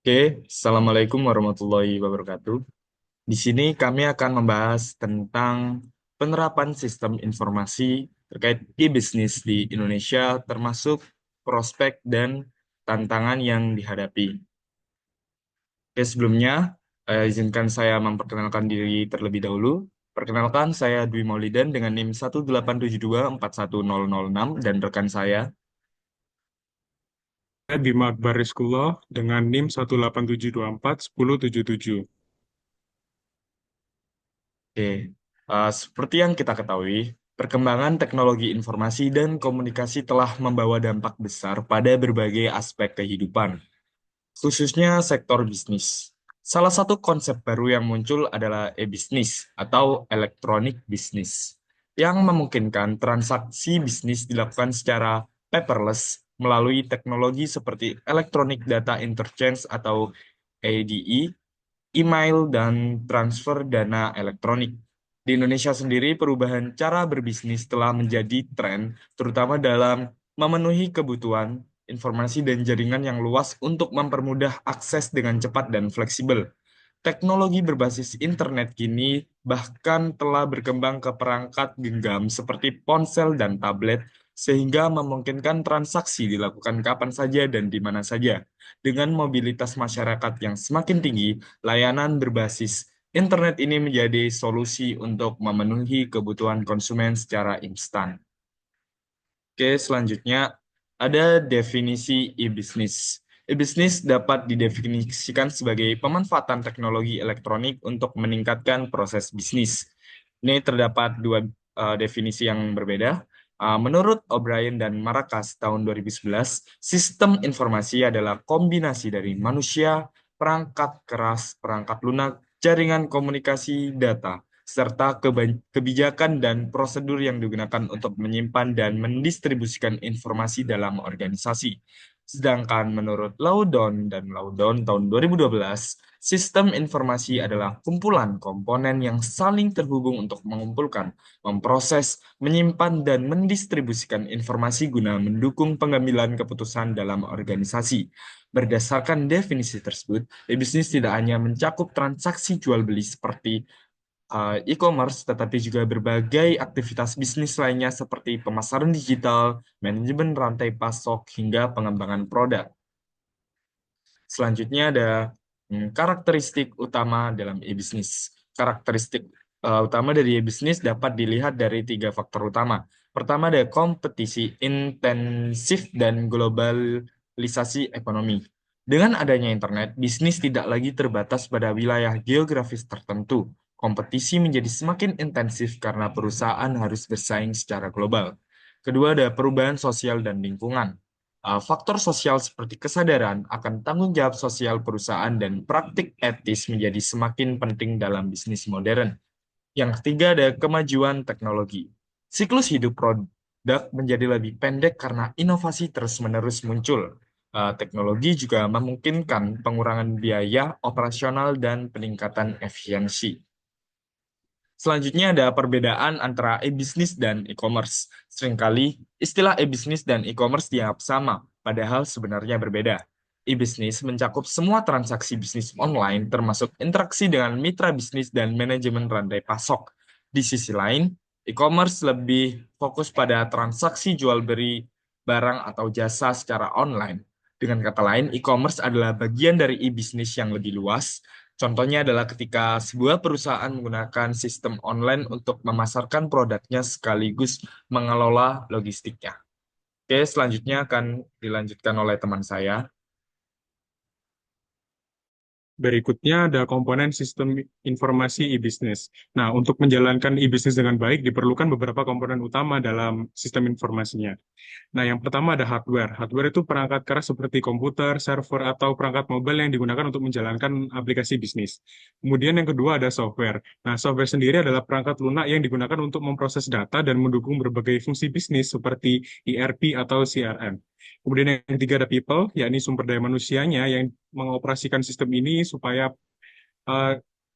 Oke, Assalamualaikum warahmatullahi wabarakatuh. Di sini kami akan membahas tentang penerapan sistem informasi terkait e-bisnis di Indonesia, termasuk prospek dan tantangan yang dihadapi. Oke, sebelumnya, izinkan saya memperkenalkan diri terlebih dahulu. Perkenalkan, saya Dwi Maulidan dengan NIM 187241006 dan rekan saya. Bima Akbar Rizkullah dengan NIM 187241077. Oke, seperti yang kita ketahui, perkembangan teknologi informasi dan komunikasi telah membawa dampak besar pada berbagai aspek kehidupan, khususnya sektor bisnis. Salah satu konsep baru yang muncul adalah e-bisnis atau electronic business, yang memungkinkan transaksi bisnis dilakukan secara paperless melalui teknologi seperti Electronic Data Interchange atau EDI, email, dan transfer dana elektronik. Di Indonesia sendiri, perubahan cara berbisnis telah menjadi tren, terutama dalam memenuhi kebutuhan informasi dan jaringan yang luas untuk mempermudah akses dengan cepat dan fleksibel. Teknologi berbasis internet kini bahkan telah berkembang ke perangkat genggam seperti ponsel dan tablet, sehingga memungkinkan transaksi dilakukan kapan saja dan di mana saja. Dengan mobilitas masyarakat yang semakin tinggi, layanan berbasis internet ini menjadi solusi untuk memenuhi kebutuhan konsumen secara instan. Oke, selanjutnya ada definisi e-business. E-business dapat didefinisikan sebagai pemanfaatan teknologi elektronik untuk meningkatkan proses bisnis. Ini terdapat dua definisi yang berbeda. Menurut O'Brien dan Maracas tahun 2011, sistem informasi adalah kombinasi dari manusia, perangkat keras, perangkat lunak, jaringan komunikasi, data, serta kebijakan dan prosedur yang digunakan untuk menyimpan dan mendistribusikan informasi dalam organisasi. Sedangkan menurut Loudon dan Loudon tahun 2012, sistem informasi adalah kumpulan komponen yang saling terhubung untuk mengumpulkan, memproses, menyimpan, dan mendistribusikan informasi guna mendukung pengambilan keputusan dalam organisasi. Berdasarkan definisi tersebut, bisnis tidak hanya mencakup transaksi jual beli seperti e-commerce, tetapi juga berbagai aktivitas bisnis lainnya seperti pemasaran digital, manajemen rantai pasok, hingga pengembangan produk. Selanjutnya ada karakteristik utama dalam e-bisnis. Karakteristik utama dari e-bisnis dapat dilihat dari tiga faktor utama. Pertama ada kompetisi intensif dan globalisasi ekonomi. Dengan adanya internet, bisnis tidak lagi terbatas pada wilayah geografis tertentu. Kompetisi menjadi semakin intensif karena perusahaan harus bersaing secara global. Kedua ada perubahan sosial dan lingkungan. Faktor sosial seperti kesadaran akan tanggung jawab sosial perusahaan dan praktik etis menjadi semakin penting dalam bisnis modern. Yang ketiga ada kemajuan teknologi. Siklus hidup produk menjadi lebih pendek karena inovasi terus-menerus muncul. Teknologi juga memungkinkan pengurangan biaya operasional dan peningkatan efisiensi. Selanjutnya ada perbedaan antara e-bisnis dan e-commerce. Seringkali istilah e-bisnis dan e-commerce dianggap sama, padahal sebenarnya berbeda. E-bisnis mencakup semua transaksi bisnis online, termasuk interaksi dengan mitra bisnis dan manajemen rantai pasok. Di sisi lain, e-commerce lebih fokus pada transaksi jual beli barang atau jasa secara online. Dengan kata lain, e-commerce adalah bagian dari e-bisnis yang lebih luas. Contohnya adalah ketika sebuah perusahaan menggunakan sistem online untuk memasarkan produknya sekaligus mengelola logistiknya. Oke, selanjutnya akan dilanjutkan oleh teman saya. Berikutnya ada komponen sistem informasi e-business. Nah, untuk menjalankan e-business dengan baik diperlukan beberapa komponen utama dalam sistem informasinya. Nah, yang pertama ada hardware. Hardware itu perangkat keras seperti komputer, server, atau perangkat mobile yang digunakan untuk menjalankan aplikasi bisnis. Kemudian yang kedua ada software. Nah, software sendiri adalah perangkat lunak yang digunakan untuk memproses data dan mendukung berbagai fungsi bisnis seperti ERP atau CRM. Kemudian yang ketiga ada people, yakni sumber daya manusianya yang mengoperasikan sistem ini supaya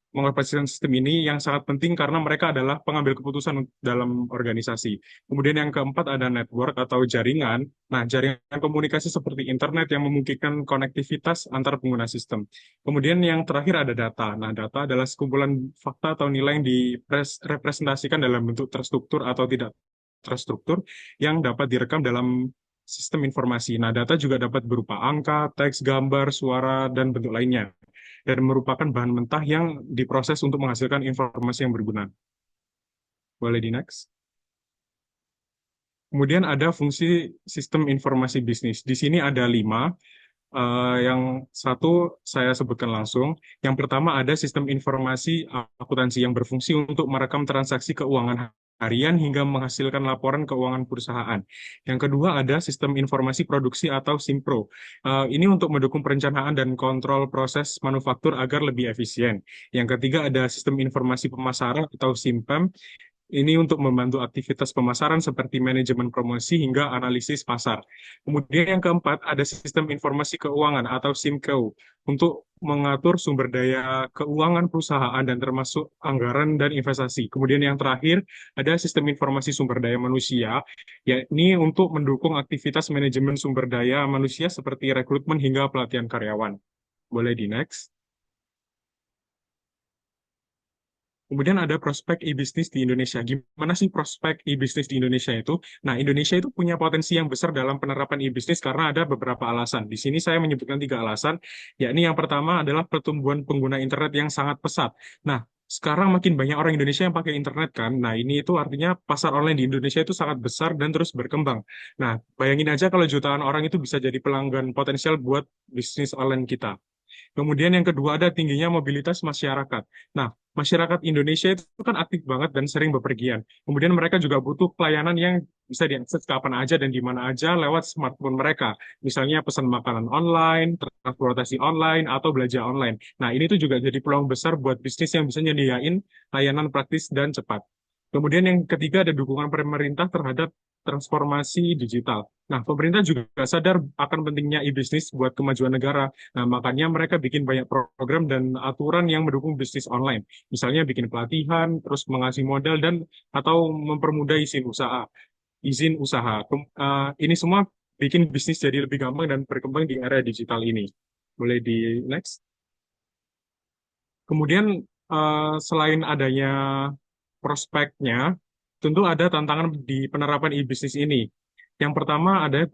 mengoperasikan sistem ini yang sangat penting karena mereka adalah pengambil keputusan dalam organisasi. Kemudian yang keempat ada network atau jaringan. Nah, jaringan komunikasi seperti internet yang memungkinkan konektivitas antar pengguna sistem. Kemudian yang terakhir ada data. Nah, data adalah sekumpulan fakta atau nilai yang direpresentasikan dalam bentuk terstruktur atau tidak terstruktur yang dapat direkam dalam sistem informasi. Nah, data juga dapat berupa angka, teks, gambar, suara, dan bentuk lainnya dan merupakan bahan mentah yang diproses untuk menghasilkan informasi yang berguna. Boleh di next. Kemudian ada fungsi sistem informasi bisnis. Di sini ada 5. Yang satu saya sebutkan langsung. Yang pertama ada sistem informasi akuntansi yang berfungsi untuk merekam transaksi keuangan harian hingga menghasilkan laporan keuangan perusahaan. Yang kedua ada sistem informasi produksi atau SIMPRO. Ini untuk mendukung perencanaan dan kontrol proses manufaktur agar lebih efisien. Yang ketiga ada sistem informasi pemasaran atau SIMPEM. Ini untuk membantu aktivitas pemasaran seperti manajemen promosi hingga analisis pasar. Kemudian yang keempat, ada sistem informasi keuangan atau SIMCO untuk mengatur sumber daya keuangan perusahaan dan termasuk anggaran dan investasi. Kemudian yang terakhir, ada sistem informasi sumber daya manusia, yakni untuk mendukung aktivitas manajemen sumber daya manusia seperti rekrutmen hingga pelatihan karyawan. Boleh di next. Kemudian ada prospek e-bisnis di Indonesia. Gimana sih prospek e-bisnis di Indonesia itu? Nah, Indonesia itu punya potensi yang besar dalam penerapan e-bisnis karena ada beberapa alasan. Di sini saya menyebutkan 3 alasan, yakni yang pertama adalah pertumbuhan pengguna internet yang sangat pesat. Nah, sekarang makin banyak orang Indonesia yang pakai internet kan. Nah, ini itu artinya pasar online di Indonesia itu sangat besar dan terus berkembang. Nah, bayangin aja kalau jutaan orang itu bisa jadi pelanggan potensial buat bisnis online kita. Kemudian yang kedua ada tingginya mobilitas masyarakat. Nah, masyarakat Indonesia itu kan aktif banget dan sering bepergian. Kemudian mereka juga butuh pelayanan yang bisa diakses kapan aja dan di mana aja lewat smartphone mereka. Misalnya pesan makanan online, transportasi online, atau belanja online. Nah, ini tuh juga jadi peluang besar buat bisnis yang bisa nyediain layanan praktis dan cepat. Kemudian yang ketiga ada dukungan pemerintah terhadap transformasi digital. Nah, pemerintah juga sadar akan pentingnya e-bisnis buat kemajuan negara. Nah, makanya mereka bikin banyak program dan aturan yang mendukung bisnis online. Misalnya bikin pelatihan, terus mengasih modal dan atau mempermudah izin usaha. Ini semua bikin bisnis jadi lebih gampang dan berkembang di era digital ini. Boleh di next. Kemudian selain adanya prospeknya, tentu ada tantangan di penerapan e-bisnis ini. Yang pertama ada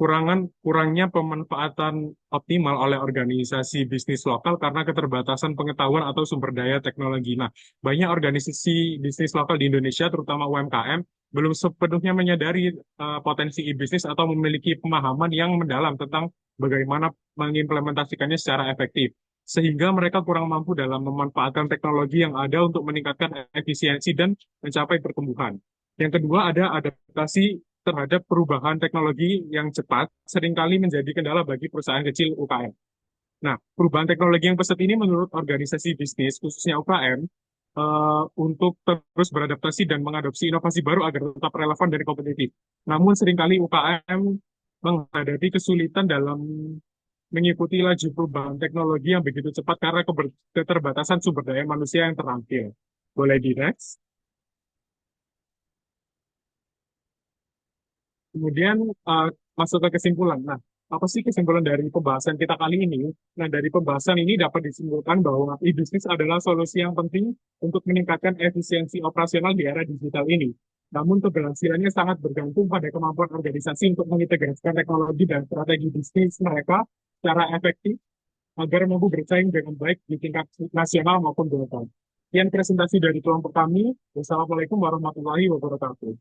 kurangnya pemanfaatan optimal oleh organisasi bisnis lokal karena keterbatasan pengetahuan atau sumber daya teknologi. Nah, banyak organisasi bisnis lokal di Indonesia, terutama UMKM, belum sepenuhnya menyadari potensi e-bisnis atau memiliki pemahaman yang mendalam tentang bagaimana mengimplementasikannya secara efektif sehingga mereka kurang mampu dalam memanfaatkan teknologi yang ada untuk meningkatkan efisiensi dan mencapai pertumbuhan. Yang kedua ada adaptasi terhadap perubahan teknologi yang cepat seringkali menjadi kendala bagi perusahaan kecil UKM. Nah, perubahan teknologi yang pesat ini menurut organisasi bisnis, khususnya UKM, untuk terus beradaptasi dan mengadopsi inovasi baru agar tetap relevan dan kompetitif. Namun seringkali UKM menghadapi kesulitan dalam mengikuti laju perubahan teknologi yang begitu cepat karena keterbatasan sumber daya manusia yang terampil. Boleh di next. Kemudian masuk ke kesimpulan. Nah, apa sih kesimpulan dari pembahasan kita kali ini? Nah, dari pembahasan ini dapat disimpulkan bahwa e-bisnis adalah solusi yang penting untuk meningkatkan efisiensi operasional di era digital ini. Namun keberhasilannya sangat bergantung pada kemampuan organisasi untuk mengintegrasikan teknologi dan strategi bisnis mereka secara efektif agar mampu bersaing dengan baik di tingkat nasional maupun global. Sekian presentasi dari kelompok kami. Wassalamualaikum warahmatullahi wabarakatuh.